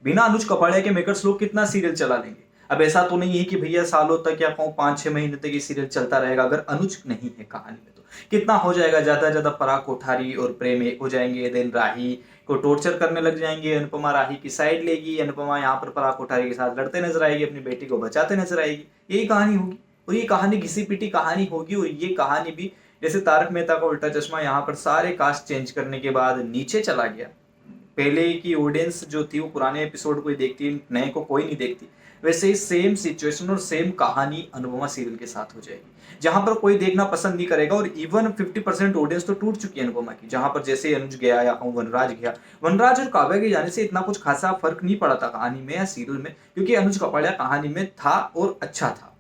बिना अनुज कपाड़िया के मेकर्स लोग कितना सीरियल चला लेंगे? अब ऐसा तो नहीं है कि भैया सालों तक या कहूँ 5-6 महीने तक ये सीरियल चलता रहेगा। अगर अनुज नहीं है कहानी में तो कितना हो जाएगा, ज्यादा से ज्यादा पराग कोठारी और प्रेम एक हो जाएंगे, देन राही को टॉर्चर करने लग जाएंगे, अनुपमा राही की साइड लेगी, अनुपमा यहाँ पर पराग कोठारी के साथ लड़ते नजर आएगी, अपनी बेटी को बचाते नजर आएगी, यही कहानी होगी। और ये कहानी घिसी पिटी कहानी होगी। और ये कहानी भी जैसे तारक मेहता का उल्टा चश्मा यहाँ पर सारे कास्ट चेंज करने के बाद नीचे चला गया, पहले की ऑडियंस जो थी वो पुराने एपिसोड को ही देखती, नए को कोई नहीं देखती, वैसे ही सेम सिचुएशन और सेम कहानी अनुपमा सीरियल के साथ हो जाएगी, जहां पर कोई देखना पसंद नहीं करेगा। और इवन 50% ऑडियंस तो टूट चुकी है अनुपमा की, जहां पर जैसे अनुज गया या कहूँ वनराज गया, वनराज और काव्या के जाने से इतना कुछ खासा फर्क नहीं पड़ा था कहानी में या सीरियल में, क्योंकि अनुज कपाड़िया कहानी में था और अच्छा था।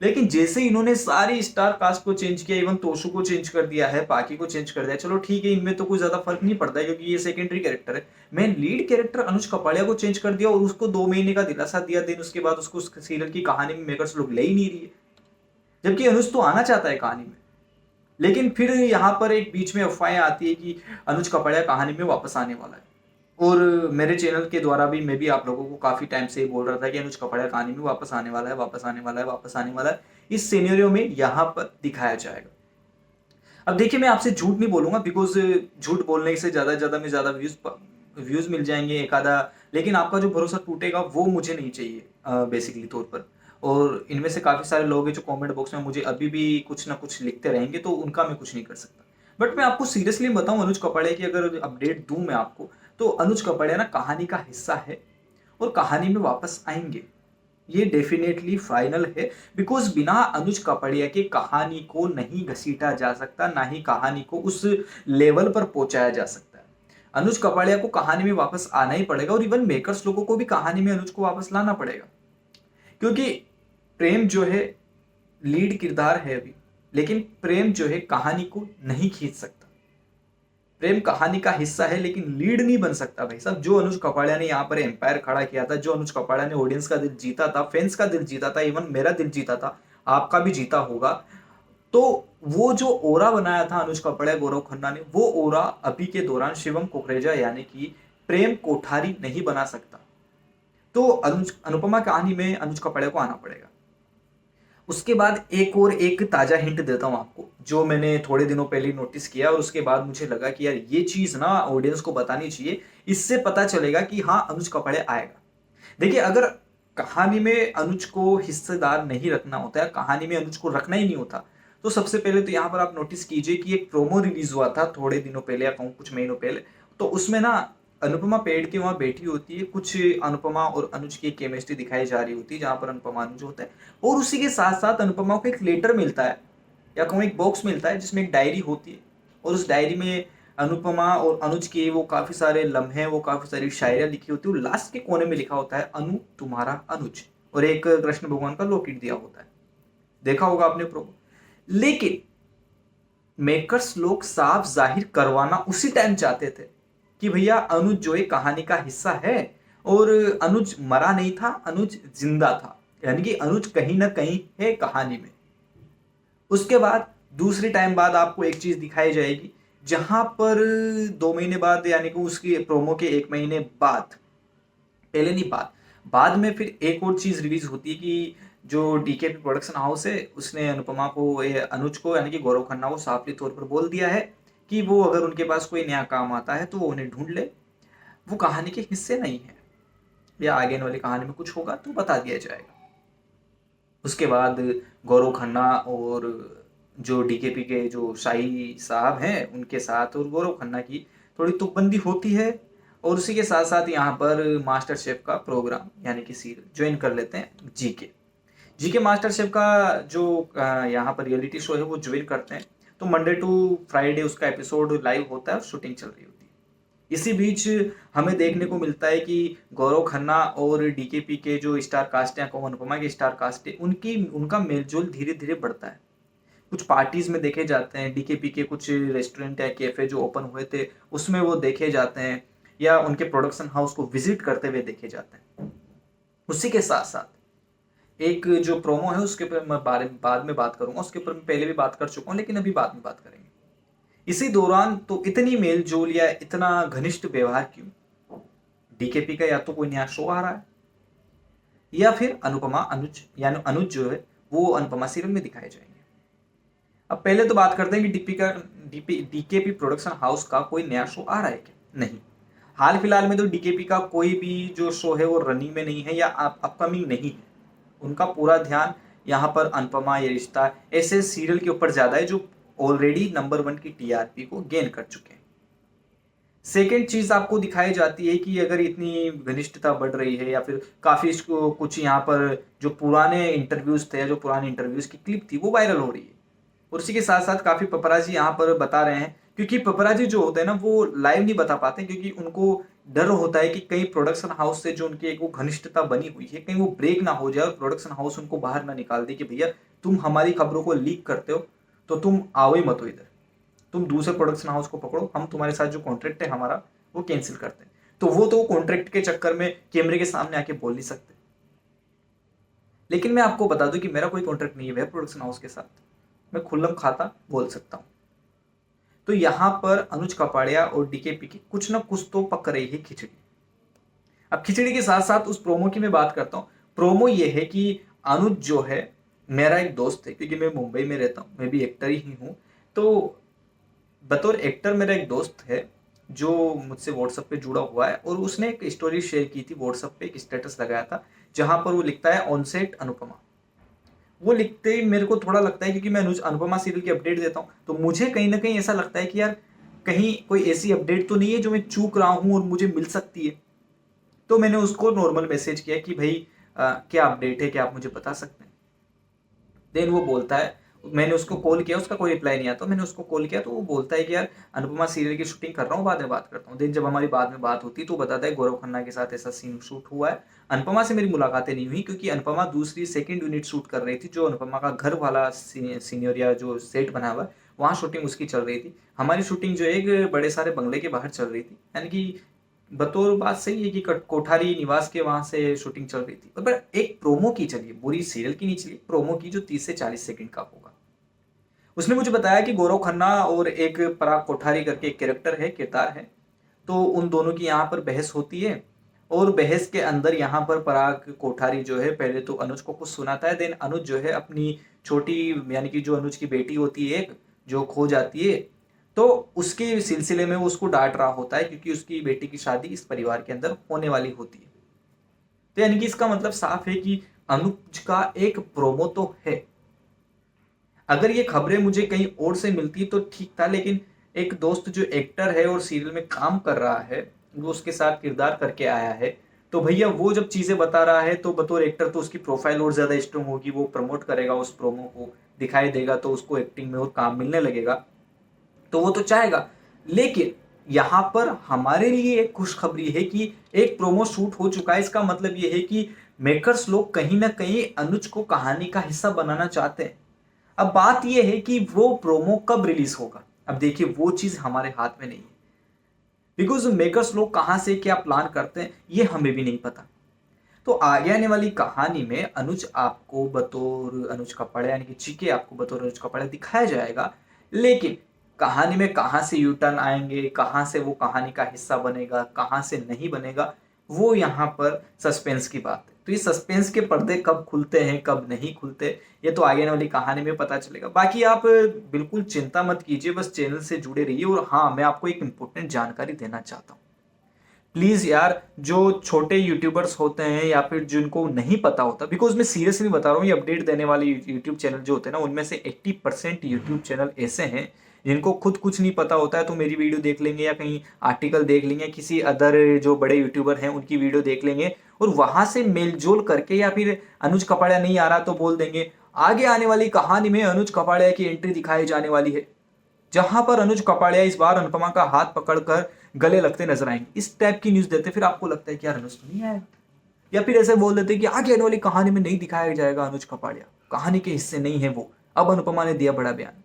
लेकिन जैसे इन्होंने सारी स्टार कास्ट को चेंज किया, इवन तोशु को चेंज कर दिया है, पाकी को चेंज कर दिया, चलो ठीक है, इनमें तो कोई ज्यादा फर्क नहीं पड़ता है क्योंकि ये सेकेंडरी कैरेक्टर है। मेन लीड कैरेक्टर अनुज कपाड़िया को चेंज कर दिया और उसको 2 महीने का दिलासा दिया, दिन उसके बाद उसको सीरियल की कहानी में मेकर्स लोग ले ही नहीं रही है, जबकि अनुज तो आना चाहता है कहानी में। लेकिन फिर यहाँ पर एक बीच में अफवाहें आती है कि अनुज कपाड़िया कहानी में वापस आने वाला है। और मेरे चैनल के द्वारा भी मैं भी आप लोगों को काफी टाइम से बोल रहा था कि अनुज कपाड़िया कहानी में वापस आने वाला है, वापस आने वाला है, वापस आने वाला है। इस सिनेरियो में यहाँ पर दिखाया जाएगा। अब देखिए, मैं आपसे झूठ नहीं बोलूंगा, बिकॉज झूठ बोलने से ज्यादा में ज्यादा व्यूज मिल जाएंगे एक आधा, लेकिन आपका जो भरोसा टूटेगा वो मुझे नहीं चाहिए बेसिकली तौर पर। और इनमें से काफी सारे लोग हैं जो कमेंट बॉक्स में मुझे अभी भी कुछ ना कुछ लिखते रहेंगे, तो उनका मैं कुछ नहीं कर सकता। बट मैं आपको सीरियसली बताऊं, अनुज कपाड़िया की अगर अपडेट दूं मैं आपको, तो अनुज कपाड़िया ना कहानी का हिस्सा है और कहानी में वापस आएंगे, ये डेफिनेटली फाइनल है। बिकॉज बिना अनुज कपाड़िया के कहानी को नहीं घसीटा जा सकता, ना ही कहानी को उस लेवल पर पहुंचाया जा सकता है। अनुज कपाड़िया को कहानी में वापस आना ही पड़ेगा, और इवन मेकर्स लोगों को भी कहानी में अनुज को वापस लाना पड़ेगा, क्योंकि प्रेम जो है लीड किरदार है अभी, लेकिन प्रेम जो है कहानी को नहीं खींच सकता। प्रेम कहानी का हिस्सा है लेकिन लीड नहीं बन सकता भाई साहब। जो अनुज कपाड़िया ने यहाँ पर एम्पायर खड़ा किया था, जो अनुज कपाड़िया ने ऑडियंस का दिल जीता था, फैंस का दिल जीता था, इवन मेरा दिल जीता था, आपका भी जीता होगा, तो वो जो ओरा बनाया था अनुज कपाड़िया गौरव खन्ना ने, वो ओरा अभी के दौरान शिवम कुकरेजा यानी कि प्रेम कोठारी नहीं बना सकता। तो अनुपमा कहानी में अनुज कपाड़िया को आना पड़ेगा। उसके बाद एक ताजा हिंट देता हूं आपको, जो मैंने थोड़े दिनों पहले नोटिस किया और उसके बाद मुझे लगा कि यार ये चीज ना ऑडियंस को बतानी चाहिए, इससे पता चलेगा कि हाँ अनुज कपाड़िया आएगा। देखिए, अगर कहानी में अनुज को हिस्सेदार नहीं रखना होता है, कहानी में अनुज को रखना ही नहीं होता, तो सबसे पहले तो यहाँ पर आप नोटिस कीजिए कि एक प्रोमो रिलीज हुआ था थोड़े दिनों पहले या कहूँ कुछ महीनों पहले, तो उसमें ना अनुपमा पेड़ के वहां बैठी होती है, कुछ अनुपमा और अनुज की केमिस्ट्री दिखाई जा रही होती है, जहां पर अनुपमा अनुज होता है, और उसी के साथ साथ अनुपमा को एक लेटर मिलता है या कहूँ एक बॉक्स मिलता है जिसमें एक डायरी होती है, और उस डायरी में अनुपमा और अनुज के वो काफी सारे लम्हे, वो काफी सारी शायरियां लिखी होती है, लास्ट के कोने में लिखा होता है अनु तुम्हारा अनुज, और एक कृष्ण भगवान का लॉकेट दिया होता है। देखा होगा आपने प्रोमो। लेकिन मेकर्स लोग साफ जाहिर करवाना उसी टाइम चाहते थे कि भैया अनुज जो है कहानी का हिस्सा है, और अनुज मरा नहीं था, अनुज जिंदा था, यानी कि अनुज कहीं ना कहीं है कहानी में। उसके बाद दूसरी टाइम बाद आपको एक चीज दिखाई जाएगी, जहां पर 2 महीने बाद यानी कि उसकी प्रोमो के 1 महीने बाद, पहले नहीं बाद, बाद में फिर एक और चीज रिलीज होती है कि जो डीकेपी प्रोडक्शन हाउस है उसने अनुपमा को, अनुज को यानी कि गौरव खन्ना को साफली तौर पर बोल दिया है कि वो अगर उनके पास कोई नया काम आता है तो वो उन्हें ढूंढ ले, वो कहानी के हिस्से नहीं है, या आगे वाली कहानी में कुछ होगा तो बता दिया जाएगा। उसके बाद गौरव खन्ना और जो डीकेपी के जो शाही साहब हैं उनके साथ और गौरव खन्ना की थोड़ी तुकबंदी होती है, और उसी के साथ साथ यहाँ पर मास्टर शेफ का प्रोग्राम यानी कि सीरियल ज्वाइन कर लेते हैं जीके। जीके मास्टर शेफ का जो यहाँ पर रियलिटी शो है वो ज्वाइन करते हैं, तो मंडे टू फ्राइडे उसका एपिसोड लाइव होता है और शूटिंग चल रही होती है। इसी बीच हमें देखने को मिलता है कि गौरव खन्ना और डीकेपी के जो स्टार कास्ट हैं, अनुपमा के स्टार कास्ट है, उनकी उनका मेलजोल धीरे धीरे बढ़ता है। कुछ पार्टीज में देखे जाते हैं, डीकेपी के कुछ रेस्टोरेंट या कैफे जो ओपन हुए थे उसमें वो देखे जाते हैं, या उनके प्रोडक्शन हाउस को विजिट करते हुए देखे जाते हैं। उसी के साथ साथ एक जो प्रोमो है उसके ऊपर मैं बाद में बात करूंगा, उसके ऊपर मैं पहले भी बात कर चुका हूं, लेकिन अभी बाद में बात करेंगे। इसी दौरान तो इतनी मेलजोल या इतना घनिष्ठ व्यवहार क्यों? डीकेपी का या तो कोई नया शो आ रहा है या फिर अनुपमा अनुज यानी अनुज जो है वो अनुपमा सीरियल में दिखाए जाएंगे। अब पहले तो बात करते हैं कि डीकेपी प्रोडक्शन हाउस का कोई नया शो आ रहा है क्या? नहीं। हाल फिलहाल में तो डीकेपी का कोई भी जो शो है वो रनिंग में नहीं है या अपकमिंग नहीं है। उनका पूरा ध्यान यहाँ पर अनुपमा, ये रिश्ता, ऐसे सीरियल के ऊपर ज्यादा है जो ऑलरेडी नंबर 1 की टीआरपी को गेन कर चुके हैं। सेकेंड चीज आपको दिखाई जाती है कि अगर इतनी घनिष्ठता बढ़ रही है या फिर काफी कुछ यहाँ पर जो पुराने इंटरव्यूज थे, जो पुराने इंटरव्यूज की क्लिप थी वो वायरल हो रही है। और उसी के साथ साथ काफी पपराजी यहाँ पर बता रहे हैं, क्योंकि पपराजी जो होते हैं ना वो लाइव नहीं बता पाते, क्योंकि उनको डर होता है कि कहीं प्रोडक्शन हाउस से जो उनकी एक वो घनिष्ठता बनी हुई है कहीं वो ब्रेक ना हो जाए और प्रोडक्शन हाउस उनको बाहर ना निकाल दे कि भैया तुम हमारी खबरों को लीक करते हो तो तुम आओ ही मत हो इधर, तुम दूसरे प्रोडक्शन हाउस को पकड़ो, हम तुम्हारे साथ जो कॉन्ट्रैक्ट है हमारा वो कैंसिल करते हैं। तो वो कॉन्ट्रैक्ट के चक्कर में कैमरे के सामने आके बोल नहीं सकते। लेकिन मैं आपको बता दूं कि मेरा कोई कॉन्ट्रैक्ट नहीं है वेब प्रोडक्शन हाउस के साथ, मैं खुल्लम खाता बोल सकता हूं। तो यहां पर अनुज कपाड़िया और डीकेपी की कुछ ना कुछ तो पक रही है खिचड़ी। अब खिचड़ी के साथ साथ उस प्रोमो की मैं बात करता हूं। प्रोमो ये है कि अनुज जो है मेरा एक दोस्त है, क्योंकि मैं मुंबई में रहता हूं, मैं भी एक्टर ही हूं। तो बतौर एक्टर मेरा एक दोस्त है जो मुझसे व्हाट्सएप पे जुड़ा हुआ है और उसने एक स्टोरी शेयर की थी व्हाट्सएप पे, एक स्टेटस लगाया था जहां पर वो लिखता है ऑन सेट अनुपमा। वो लिखते ही मेरे को थोड़ा लगता है, क्योंकि मैं अनुपमा सीरियल की अपडेट देता हूँ, तो मुझे कहीं ना कहीं ऐसा लगता है कि यार कहीं कोई ऐसी अपडेट तो नहीं है जो मैं चूक रहा हूँ और मुझे मिल सकती है। तो मैंने उसको नॉर्मल मैसेज किया कि भाई क्या अपडेट है, क्या आप मुझे बता सकते हैं? देन वो बोलता है, मैंने उसको कॉल किया, उसका कोई रिप्लाई नहीं आता, मैंने उसको कॉल किया तो वो बोलता है कि यार अनुपमा सीरियल की शूटिंग कर रहा हूँ, बाद में बात करता हूँ। देन जब हमारी बाद में बात होती है तो बताता है गौरव खन्ना के साथ ऐसा सीन शूट हुआ है। अनुपमा से मेरी मुलाकातें नहीं हुई, क्योंकि अनुपमा दूसरी सेकंड यूनिट शूट कर रही थी, जो अनुपमा का घर वाला सीनियर या जो सेट बना हुआ है वहाँ शूटिंग उसकी चल रही थी। हमारी शूटिंग जो है एक बड़े सारे बंगले के बाहर चल रही थी, यानी कि बतौर बात सही है कि कोठारी निवास के वहां से शूटिंग चल रही थी। पर एक प्रोमो की चली, पूरी सीरियल की नहीं चली, प्रोमो की जो 30 से 40 सेकंड का होगा। उसने मुझे बताया कि गौरव खन्ना और एक पराग कोठारी करके एक कैरेक्टर है, किरदार है, तो उन दोनों की यहाँ पर बहस होती है। और बहस के अंदर यहाँ पर पराग कोठारी जो है पहले तो अनुज को कुछ सुनाता है। देन अनुज जो है अपनी छोटी, यानी कि जो अनुज की बेटी होती है एक, जो खो जाती है, तो उसके सिलसिले में वो उसको डांट रहा होता है, क्योंकि उसकी बेटी की शादी इस परिवार के अंदर होने वाली होती है। तो यानी कि इसका मतलब साफ है कि अनुज का एक प्रोमो तो है। अगर ये खबरें मुझे कहीं और से मिलती तो ठीक था, लेकिन एक दोस्त जो एक्टर है और सीरियल में काम कर रहा है, वो उसके साथ किरदार करके आया है, तो भैया वो जब चीजें बता रहा है तो बतौर एक्टर तो उसकी प्रोफाइल और ज्यादा स्ट्रांग होगी, वो प्रमोट करेगा उस प्रोमो को, दिखाई देगा तो उसको एक्टिंग में और काम मिलने लगेगा, तो वो तो चाहेगा। लेकिन यहां पर हमारे लिए एक खुशखबरी है कि एक प्रोमो शूट हो चुका है। इसका मतलब ये है कि मेकर्स लोग कहीं ना कहीं अनुज को कहानी का हिस्सा बनाना चाहते हैं। अब बात यह है कि वो प्रोमो कब रिलीज होगा, अब देखिए वो चीज हमारे हाथ में नहीं है, बिकॉज मेकर्स लोग कहां से क्या प्लान करते हैं ये हमें भी नहीं पता। तो आगे आने वाली कहानी में अनुज आपको बतौर अनुज कपड़े, यानी कि चीके आपको बतौर अनुज कपड़े दिखाया जाएगा, लेकिन कहानी में कहां से यू टर्न आएंगे, कहां से वो कहानी का हिस्सा बनेगा, कहां से नहीं बनेगा, वो यहाँ पर सस्पेंस की बात है। तो ये सस्पेंस के पर्दे कब खुलते हैं कब नहीं खुलते, ये तो आगे आने वाली कहानी में पता चलेगा। बाकी आप बिल्कुल चिंता मत कीजिए, बस चैनल से जुड़े रहिए। और हाँ, मैं आपको एक इंपॉर्टेंट जानकारी देना चाहता हूँ, प्लीज यार, जो छोटे यूट्यूबर्स होते हैं या फिर जिनको नहीं पता होता, बिकॉज मैं सीरियसली बता रहा हूँ, ये अपडेट देने वाले यूट्यूब चैनल जो होते हैं ना, उनमें से 80% यूट्यूब चैनल ऐसे हैं जिनको खुद कुछ नहीं पता होता है, तो मेरी वीडियो देख लेंगे या कहीं आर्टिकल देख लेंगे, किसी अदर जो बड़े यूट्यूबर हैं उनकी वीडियो देख लेंगे और वहां से मेलजोल करके, या फिर अनुज कपाड़िया नहीं आ रहा तो बोल देंगे आगे आने वाली कहानी में अनुज कपाड़िया की एंट्री दिखाई जाने वाली है, जहां पर अनुज कपाड़िया इस बार अनुपमा का हाथ पकड़कर गले लगते नजर आएंगे। इस टाइप की न्यूज देते, फिर आपको लगता है कि यार अनुज तो नहीं आएगा, या फिर ऐसे बोल देते कि आगे आने वाली कहानी में नहीं दिखाया जाएगा अनुज कपाड़िया, कहानी के हिस्से नहीं है वो, अब अनुपमा ने दिया बड़ा बयान,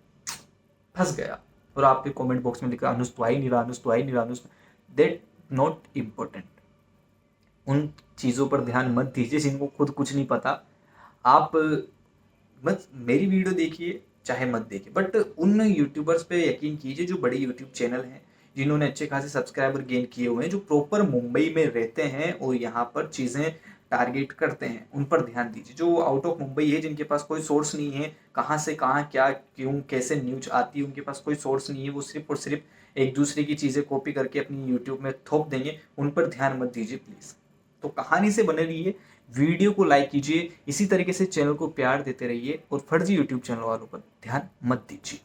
फंस गया। और आपके कमेंट बॉक्स में लिखा अनुज तो आ ही नहीं रहा, अनुज तो आ ही नहीं रहा, अनुज। That not important. उन चीजों पर ध्यान मत दीजिए जिनको खुद कुछ नहीं पता। आप मत मेरी वीडियो देखिए चाहे मत देखिए, बट उन यूट्यूबर्स पे यकीन कीजिए जो बड़े यूट्यूब चैनल हैं, जिन्होंने अच्छे खासे सब्सक्राइबर गेन किए हुए हैं, जो प्रॉपर मुंबई में रहते हैं और यहाँ पर चीज़ें टारगेट करते हैं, उन पर ध्यान दीजिए। जो आउट ऑफ मुंबई है, जिनके पास कोई सोर्स नहीं है, कहाँ से कहाँ क्या क्यों कैसे न्यूज आती है, उनके पास कोई सोर्स नहीं है, वो सिर्फ और सिर्फ एक दूसरे की चीज़ें कॉपी करके अपनी यूट्यूब में थोप देंगे, उन पर ध्यान मत दीजिए प्लीज़। तो कहानी से बने रहिए, वीडियो को लाइक कीजिए, इसी तरीके से चैनल को प्यार देते रहिए और फर्जी यूट्यूब चैनल वालों पर ध्यान मत दीजिए।